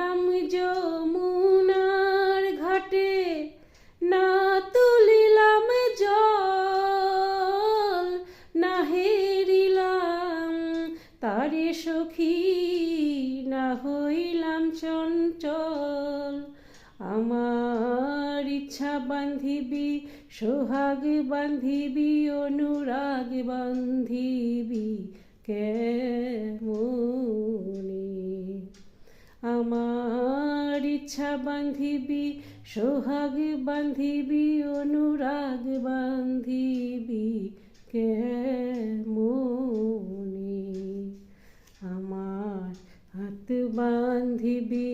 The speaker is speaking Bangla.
গেলাম যমুনার ঘাটে, না তুলিলাম জল, না হেরিলাম তারে সখী, না হইলাম চঞ্চল। আমার ইচ্ছা বান্ধিবি, সোহাগ বান্ধিবি, অনুরাগ বান্ধিবি কেমনে? আমার ইচ্ছা বান্ধিবি, সোহাগ বান্ধিবি, অনুরাগ বান্ধিবি কেমনে? আমার হাত বান্ধিবি।